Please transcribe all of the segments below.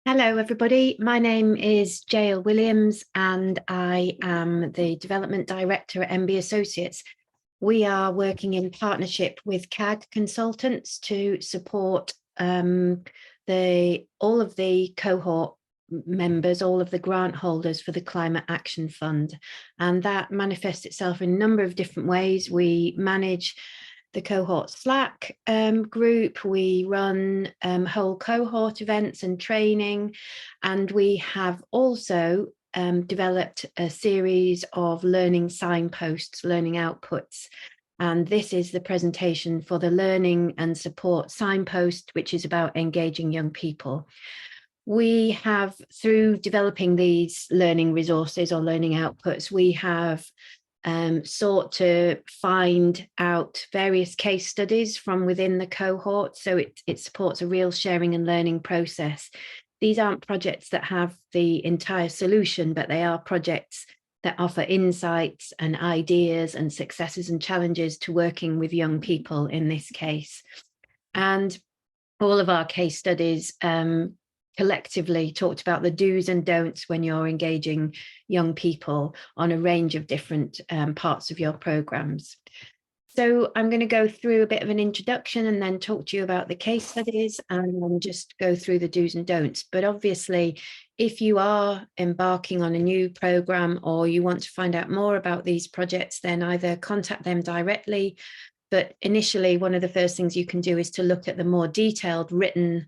Hello, everybody. My name is Jael Williams, and I am the Development Director at MB Associates. We are working in partnership with CAG consultants to support all of the cohort members, all of the grant holders for the Climate Action Fund. And that manifests itself in a number of different ways. We manage the cohort Slack group, we run whole cohort events and training, and we have also developed a series of learning signposts, learning outputs. And this is the presentation for the Learning and Support Signpost, which is about engaging young people. We have, through developing these learning resources or learning outputs, we have sought to find out various case studies from within the cohort, so it supports a real sharing and learning process. These aren't projects that have the entire solution, but they are projects that offer insights and ideas and successes and challenges to working with young people in this case. And all of our case studies collectively talked about the do's and don'ts when you're engaging young people on a range of different parts of your programs. So I'm going to go through a bit of an introduction and then talk to you about the case studies and then just go through the do's and don'ts. But obviously, if you are embarking on a new program or you want to find out more about these projects, then either contact them directly. But initially, one of the first things you can do is to look at the more detailed written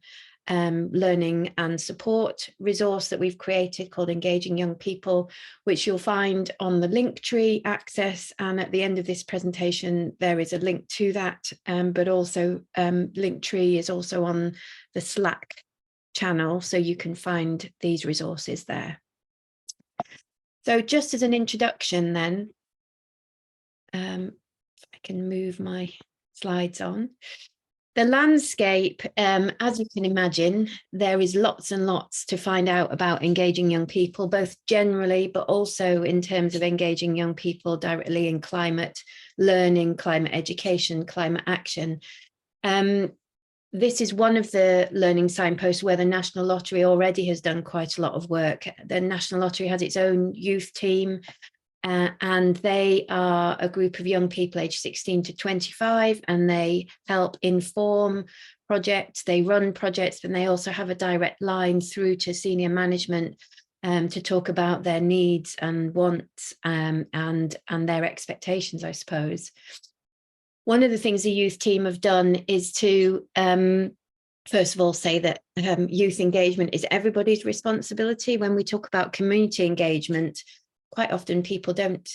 learning and support resource that we've created called Engaging Young People, which you'll find on the Linktree access. And at the end of this presentation, there is a link to that, but also Linktree is also on the Slack channel, so you can find these resources there. So just as an introduction then, if I can move my slides on. The landscape, as you can imagine, there is lots and lots to find out about engaging young people, both generally, but also in terms of engaging young people directly in climate learning, climate education, climate action. This is one of the learning signposts where the National Lottery already has done quite a lot of work. The National Lottery has its own youth team, and they are a group of young people aged 16 to 25, and they help inform projects, they run projects, and they also have a direct line through to senior management to talk about their needs and wants and their expectations, I suppose. One of the things the youth team have done is to first of all, say that youth engagement is everybody's responsibility. When we talk about community engagement, quite often people don't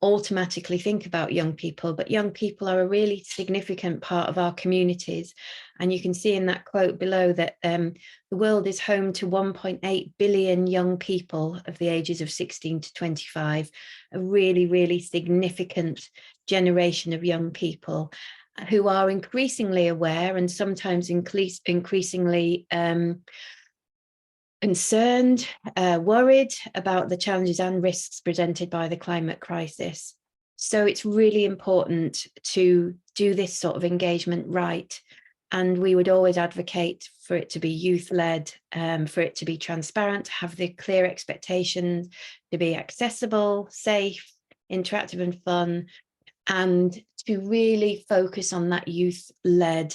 automatically think about young people, but young people are a really significant part of our communities. And you can see in that quote below that the world is home to 1.8 billion young people of the ages of 16 to 25, a really, really significant generation of young people who are increasingly aware and sometimes increasingly concerned, worried about the challenges and risks presented by the climate crisis. So it's really important to do this sort of engagement right. And we would always advocate for it to be youth-led, for it to be transparent, to have the clear expectations, to be accessible, safe, interactive and fun, and to really focus on that youth-led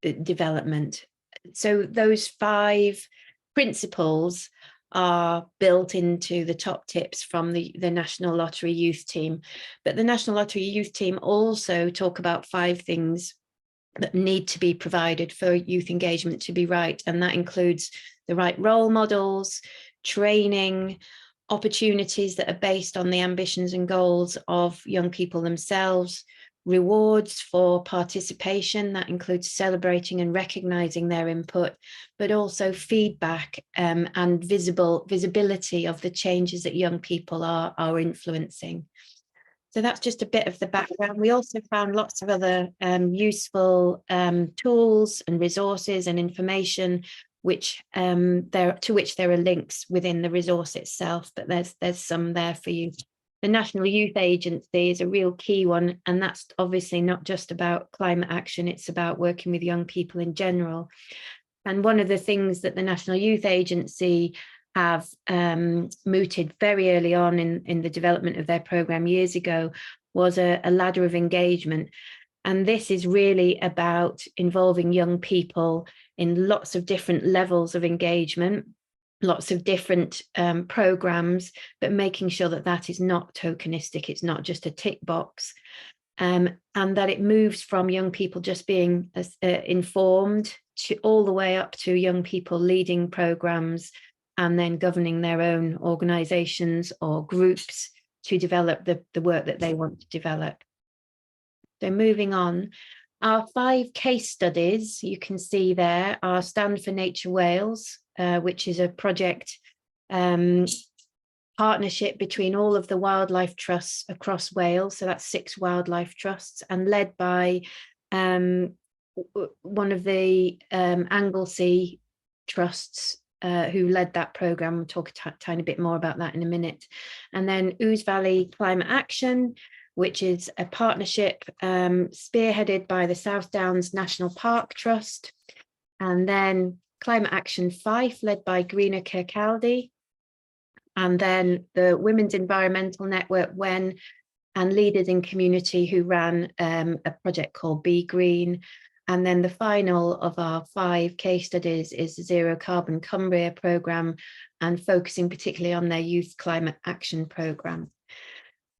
development. So those 5 principles are built into the top tips from the National Lottery Youth Team. But the National Lottery Youth Team also talk about 5 things that need to be provided for youth engagement to be right. And that includes the right role models, training, opportunities that are based on the ambitions and goals of young people themselves, rewards for participation, that includes celebrating and recognizing their input, but also feedback and visibility of the changes that young people are influencing. So that's just a bit of the background. We also found lots of other useful tools and resources and information which to which there are links within the resource itself, but there's some there for you. The National Youth Agency is a real key one, and that's obviously not just about climate action, it's about working with young people in general. And one of the things that the National Youth Agency have mooted very early on in the development of their programme years ago was a ladder of engagement. And this is really about involving young people in lots of different levels of engagement, lots of different programmes, but making sure that that is not tokenistic, it's not just a tick box. And that it moves from young people just being informed to all the way up to young people leading programs and then governing their own organisations or groups to develop the work that they want to develop. So moving on, our 5 case studies you can see there are Stand for Nature Wales, which is a project partnership between all of the wildlife trusts across Wales. So that's 6 wildlife trusts, and led by one of the Anglesey trusts who led that programme. We'll talk a tiny bit more about that in a minute. And then Ouse Valley Climate Action, which is a partnership spearheaded by the South Downs National Park Trust. And then Climate Action Fife, led by Greener Kirkcaldy. And then the Women's Environmental Network, WEN, and Leaders in Community, who ran a project called Be Green. And then the final of our 5 case studies is the Zero Carbon Cumbria programme, and focusing particularly on their Youth Climate Action programme.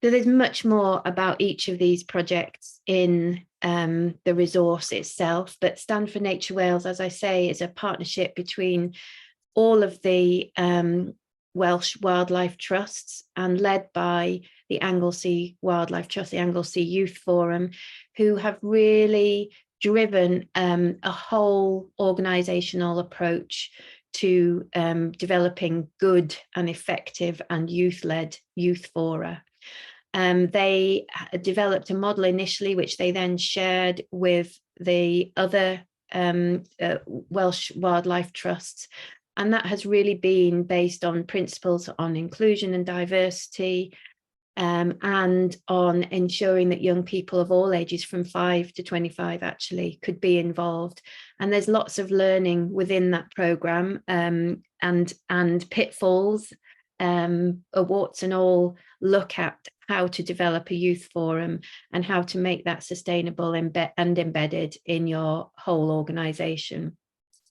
So there's much more about each of these projects in the resource itself, but Stand for Nature Wales, as I say, is a partnership between all of the Welsh wildlife trusts and led by the Anglesey Wildlife Trust, the Anglesey Youth Forum, who have really driven a whole organisational approach to developing good and effective and youth-led youth fora. They developed a model initially, which they then shared with the other Welsh wildlife trusts. And that has really been based on principles on inclusion and diversity, and on ensuring that young people of all ages from 5 to 25 actually could be involved. And there's lots of learning within that programme, and pitfalls, warts and all, look at how to develop a youth forum and how to make that sustainable and embedded in your whole organisation.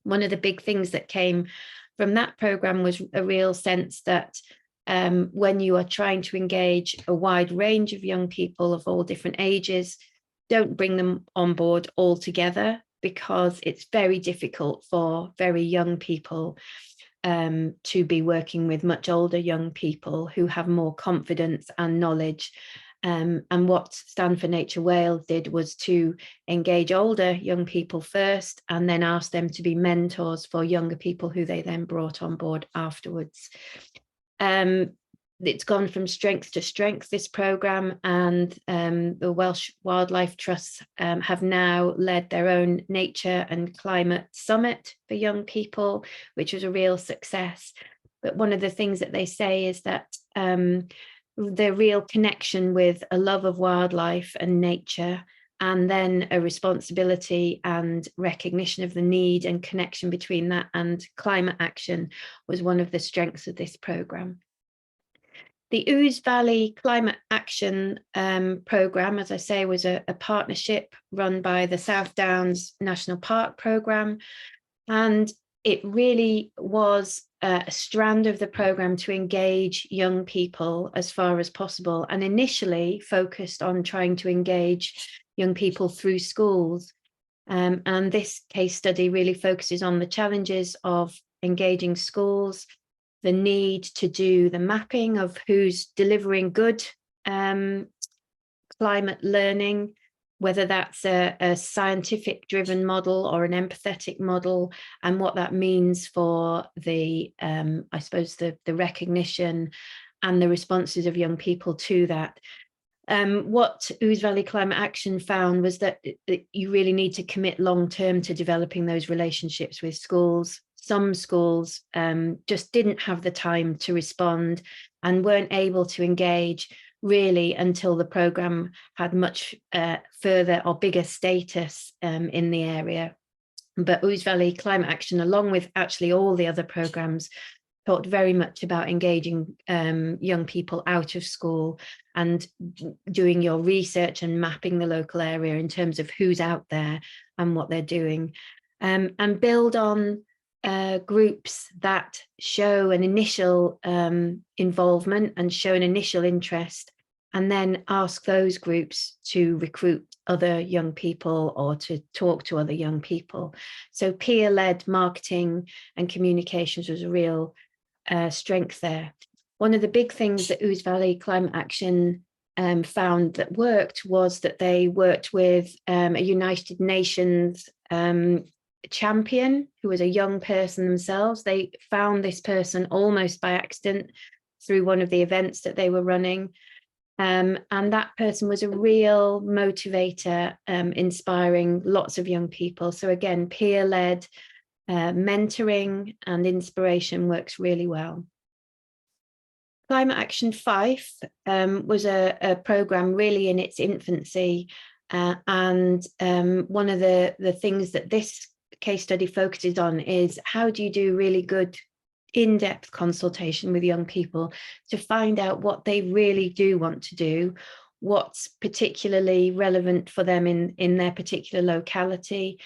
One of the big things that came from that programme was a real sense that when you are trying to engage a wide range of young people of all different ages, don't bring them on board all together, because it's very difficult for very young people to be working with much older young people who have more confidence and knowledge. And what Stand for Nature Wales did was to engage older young people first, and then ask them to be mentors for younger people who they then brought on board afterwards. It's gone from strength to strength, this programme, and the Welsh Wildlife Trusts have now led their own Nature and Climate Summit for young people, which was a real success. But one of the things that they say is that the real connection with a love of wildlife and nature, and then a responsibility and recognition of the need and connection between that and climate action, was one of the strengths of this programme. The Ouse Valley Climate Action programme, as I say, was a partnership run by the South Downs National Park programme, and it really was a strand of the programme to engage young people as far as possible, and initially focused on trying to engage young people through schools. And this case study really focuses on the challenges of engaging schools, the need to do the mapping of who's delivering good climate learning, whether that's a scientific driven model or an empathetic model, and what that means for the, I suppose, the recognition and the responses of young people to that. What Ouse Valley Climate Action found was that you really need to commit long term to developing those relationships with schools. Some schools just didn't have the time to respond and weren't able to engage really until the programme had much further or bigger status in the area. But Ouse Valley Climate Action, along with actually all the other programs, talked very much about engaging young people out of school and doing your research and mapping the local area in terms of who's out there and what they're doing, and build on groups that show an initial involvement and show an initial interest, and then ask those groups to recruit other young people or to talk to other young people. So peer-led marketing and communications was a real strength there. One of the big things that Ouse Valley Climate Action found that worked was that they worked with a United Nations champion who was a young person themselves. They found this person almost by accident through one of the events that they were running. And that person was a real motivator, inspiring lots of young people. So again, peer-led mentoring and inspiration works really well. Climate Action Fife was a programme really in its infancy, and one of the things that this case study focuses on is how do you do really good in-depth consultation with young people to find out what they really do want to do, what's particularly relevant for them in their particular locality,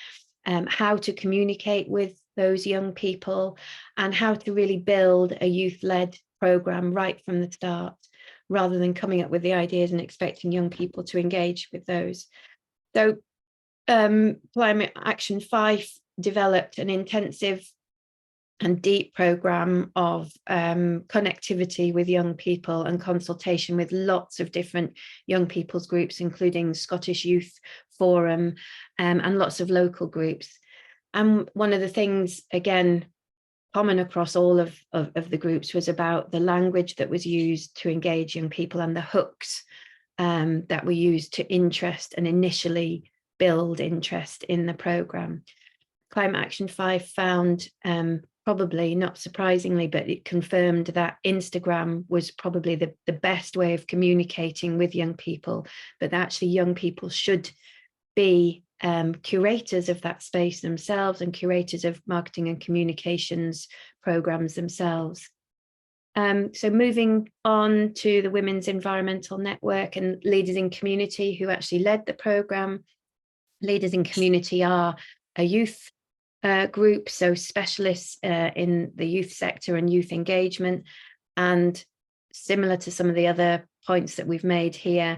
how to communicate with those young people, and how to really build a youth-led programme right from the start, rather than coming up with the ideas and expecting young people to engage with those. So Climate Action Fife developed an intensive and deep programme of connectivity with young people and consultation with lots of different young people's groups, including Scottish Youth Forum and lots of local groups. And one of the things, again, common across all of the groups was about the language that was used to engage young people and the hooks that were used to interest and initially build interest in the programme. Climate Action Fife found, probably not surprisingly, but it confirmed that Instagram was probably the best way of communicating with young people, but actually young people should be curators of that space themselves and curators of marketing and communications programs themselves. So moving on to the Women's Environmental Network and Leaders in Community, who actually led the program. Leaders in Community are a youth group, so specialists in the youth sector and youth engagement, and similar to some of the other points that we've made here,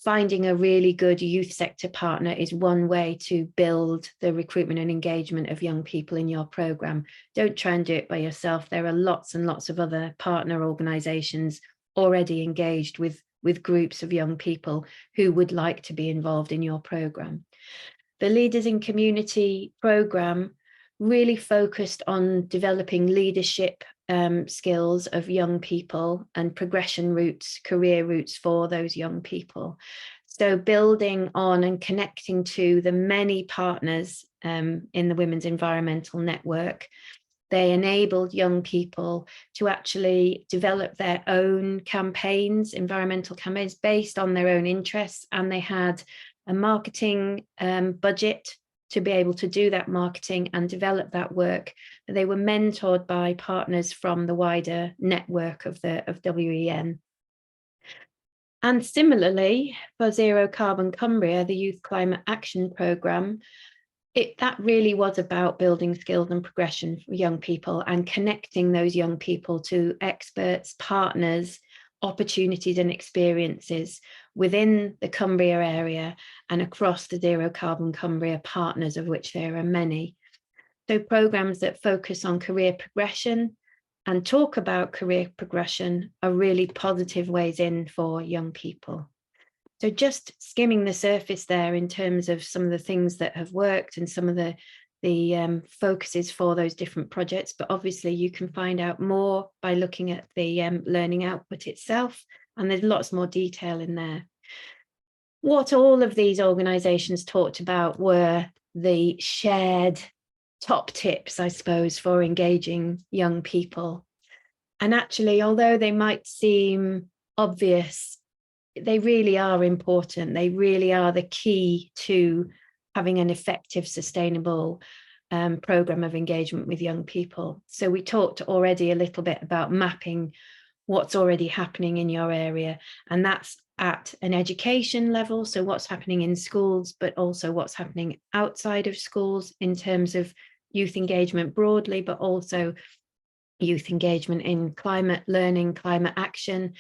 finding a really good youth sector partner is one way to build the recruitment and engagement of young people in your programme. Don't try and do it by yourself. There are lots and lots of other partner organisations already engaged with groups of young people who would like to be involved in your programme. The Leaders in Community programme really focused on developing leadership skills of young people and progression routes, career routes for those young people. So building on and connecting to the many partners in the Women's Environmental Network, they enabled young people to actually develop their own campaigns, environmental campaigns based on their own interests, and they had a marketing budget to be able to do that marketing and develop that work. They were mentored by partners from the wider network of WEN. And similarly, for Zero Carbon Cumbria, the Youth Climate Action Programme, that really was about building skills and progression for young people and connecting those young people to experts, partners, opportunities and experiences within the Cumbria area and across the Zero Carbon Cumbria partners, of which there are many. So programs that focus on career progression and talk about career progression are really positive ways in for young people. So just skimming the surface there in terms of some of the things that have worked and some of the focuses for those different projects, but obviously you can find out more by looking at the learning output itself, and there's lots more detail in there. What all of these organisations talked about were the shared top tips, I suppose, for engaging young people. And actually, although they might seem obvious, they really are important. They really are the key to having an effective, sustainable program of engagement with young people. So we talked already a little bit about mapping what's already happening in your area, and that's at an education level, so what's happening in schools, but also what's happening outside of schools in terms of youth engagement broadly, but also youth engagement in climate learning, climate action,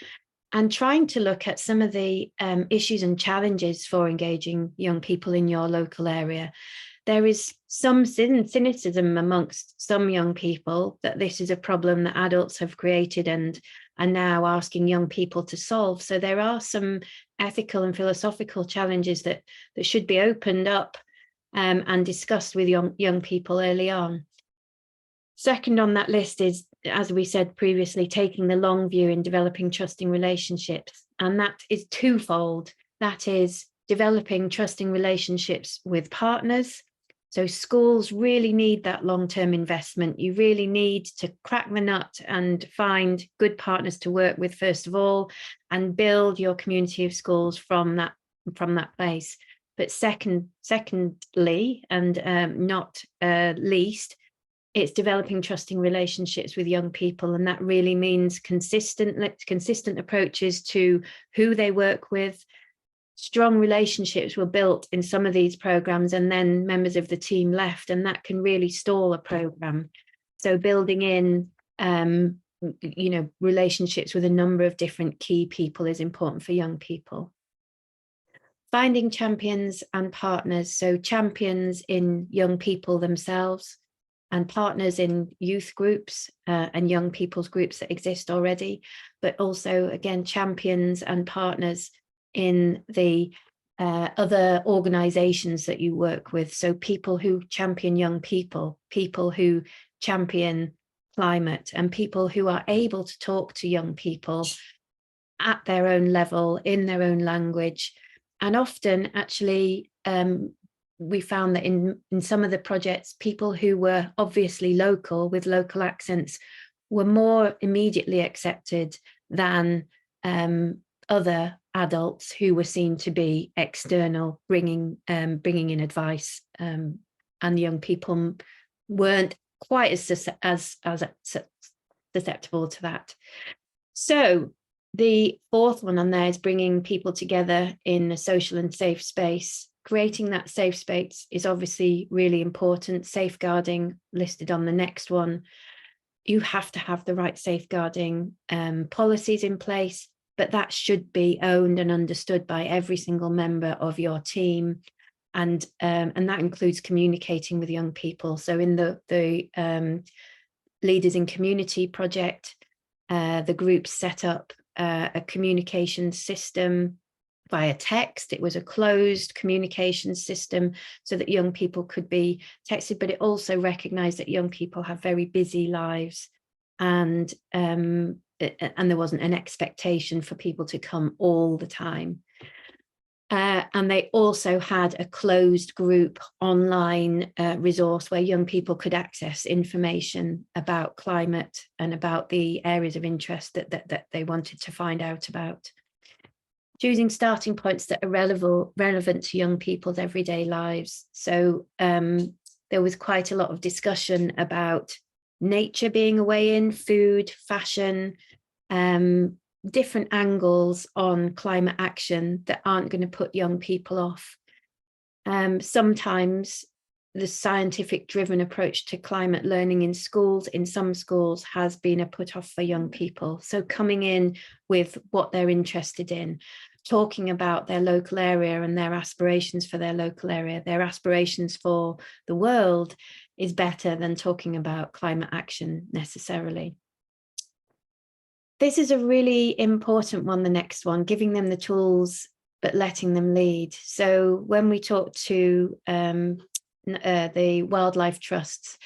and trying to look at some of the issues and challenges for engaging young people in your local area. There is some cynicism amongst some young people that this is a problem that adults have created and are now asking young people to solve. So there are some ethical and philosophical challenges that should be opened up and discussed with young people early on. Second on that list is, as we said previously, taking the long view in developing trusting relationships. And that is twofold. That is developing trusting relationships with partners. So schools really need that long-term investment. You really need to crack the nut and find good partners to work with, first of all, and build your community of schools from that place. But secondly, and not least, it's developing trusting relationships with young people. And that really means consistent approaches to who they work with. Strong relationships were built in some of these programs, and then members of the team left, and that can really stall a program. So building in, relationships with a number of different key people is important for young people. Finding champions and partners, so champions in young people themselves, and partners in youth groups and young people's groups that exist already, but also, again, champions and partners in the other organizations that you work with. So people who champion young people, people who champion climate, and people who are able to talk to young people at their own level, in their own language. And often, actually, we found that in some of the projects, people who were obviously local with local accents were more immediately accepted than other adults who were seen to be external, bringing in advice, and young people weren't quite as susceptible to that. So the fourth one on there is bringing people together in a social and safe space. Creating that safe space is obviously really important. Safeguarding, listed on the next one. You have to have the right safeguarding policies in place, but that should be owned and understood by every single member of your team. And that includes communicating with young people. So in the Leaders in Community project, the group set up a communication system via text. It was a closed communication system so that young people could be texted, but it also recognized that young people have very busy lives, and there wasn't an expectation for people to come all the time. And they also had a closed group online resource where young people could access information about climate and about the areas of interest that they wanted to find out about. Choosing starting points that are relevant to young people's everyday lives. So there was quite a lot of discussion about nature being a way in, food, fashion, different angles on climate action that aren't going to put young people off. Sometimes the scientific driven approach to climate learning in schools, in some schools, has been a put off for young people. So coming in with what they're interested in, talking about their local area and their aspirations for their local area, their aspirations for the world, is better than talking about climate action necessarily. This is a really important one, the next one, giving them the tools, but letting them lead. So when we talked to the wildlife trusts,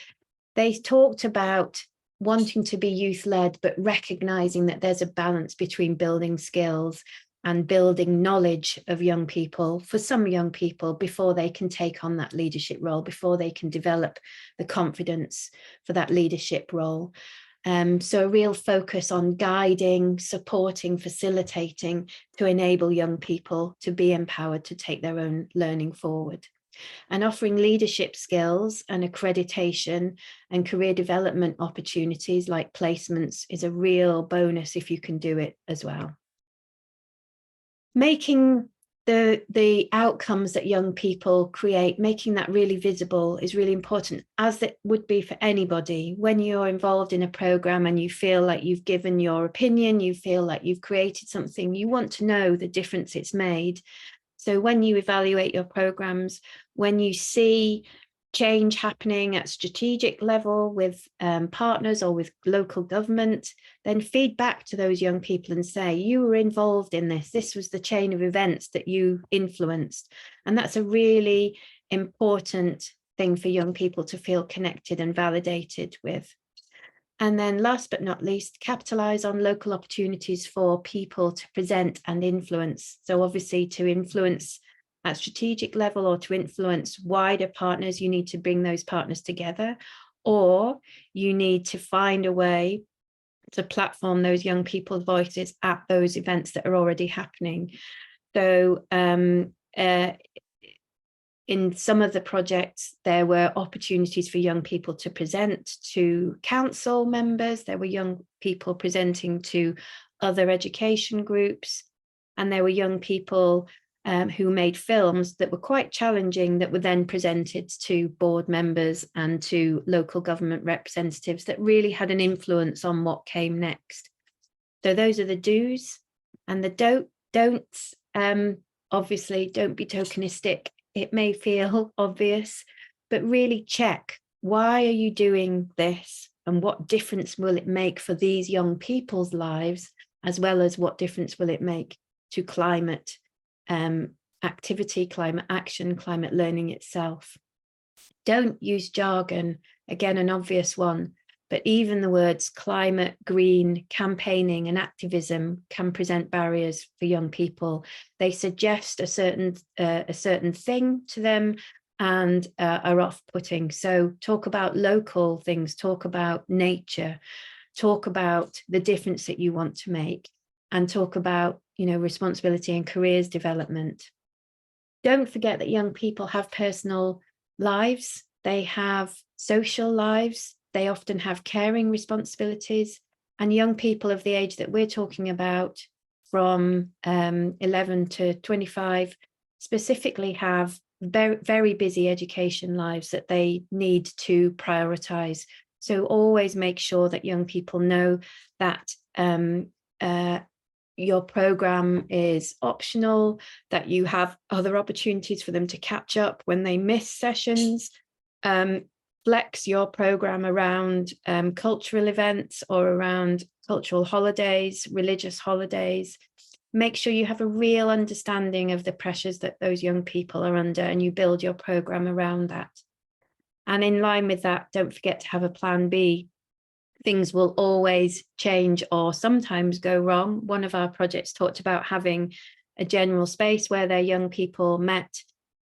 they talked about wanting to be youth-led, but recognizing that there's a balance between building skills and building knowledge of young people, for some young people, before they can take on that leadership role, before they can develop the confidence for that leadership role. So a real focus on guiding, supporting, facilitating to enable young people to be empowered to take their own learning forward. And offering leadership skills and accreditation and career development opportunities like placements is a real bonus if you can do it as well. Making the outcomes that young people create, making that really visible is really important, as it would be for anybody. When you're involved in a program and you feel like you've given your opinion, you feel like you've created something, you want to know the difference it's made. So when you evaluate your programs, when you see change happening at strategic level with partners or with local government, then feed back to those young people and say, you were involved in this. This was the chain of events that you influenced. And that's a really important thing for young people to feel connected and validated with. And then last but not least, capitalize on local opportunities for people to present and influence. So obviously to influence at strategic level or to influence wider partners, you need to bring those partners together, or you need to find a way to platform those young people's voices at those events that are already happening. So in some of the projects, there were opportunities for young people to present to council members. There were young people presenting to other education groups, and there were young people who made films that were quite challenging that were then presented to board members and to local government representatives that really had an influence on what came next. So those are the do's, and the don'ts. Obviously, don't be tokenistic. It may feel obvious, but really check, why are you doing this and what difference will it make for these young people's lives, as well as what difference will it make to climate activity, climate action, climate learning itself. Don't use jargon, again, an obvious one, but even the words climate, green, campaigning and activism can present barriers for young people. They suggest a certain thing to them and are off-putting. So talk about local things, talk about nature, talk about the difference that you want to make, and talk about, responsibility and careers development. Don't forget that young people have personal lives, they have social lives, they often have caring responsibilities, and young people of the age that we're talking about, from 11 to 25, specifically have very, very busy education lives that they need to prioritize. So always make sure that young people know that your program is optional, that you have other opportunities for them to catch up when they miss sessions. Flex your program around cultural events or around cultural holidays, religious holidays. Make sure you have a real understanding of the pressures that those young people are under, and you build your program around that. And in line with that, don't forget to have a plan B. Things will always change or sometimes go wrong. One of our projects talked about having a general space where their young people met,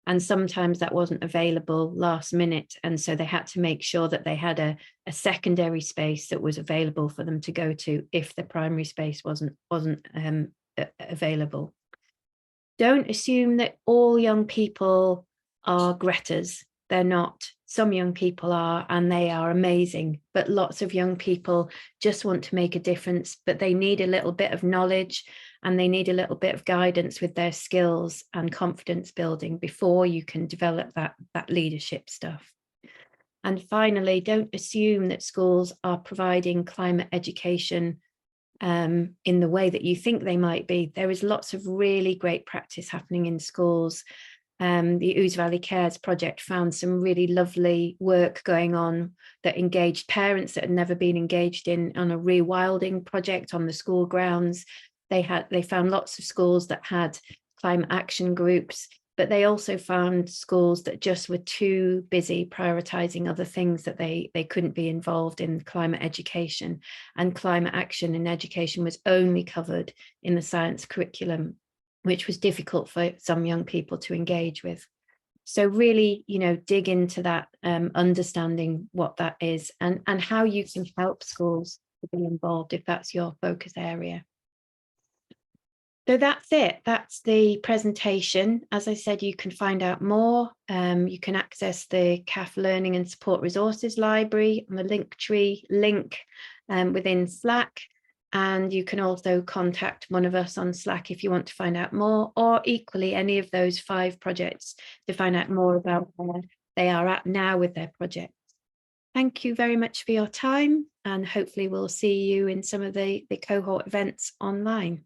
and sometimes that wasn't available last minute. And so they had to make sure that they had a secondary space that was available for them to go to if the primary space wasn't available. Don't assume that all young people are Gretas. They're not. Some young people are, and they are amazing, but lots of young people just want to make a difference, but they need a little bit of knowledge and they need a little bit of guidance with their skills and confidence building before you can develop that leadership stuff. And finally, don't assume that schools are providing climate education in the way that you think they might be. There is lots of really great practice happening in schools. The Ouse Valley Cares project found some really lovely work going on that engaged parents that had never been engaged on a rewilding project on the school grounds. They found lots of schools that had climate action groups, but they also found schools that just were too busy prioritizing other things, that they couldn't be involved in climate education, and climate action in education was only covered in the science curriculum, which was difficult for some young people to engage with. So really, dig into that, understanding what that is and how you can help schools to be involved if that's your focus area. So that's it. That's the presentation. As I said, you can find out more. You can access the CAF Learning and Support Resources Library on the Linktree link within Slack. And you can also contact one of us on Slack if you want to find out more, or equally any of those 5 projects to find out more about where they are at now with their projects. Thank you very much for your time, and hopefully we'll see you in some of the cohort events online.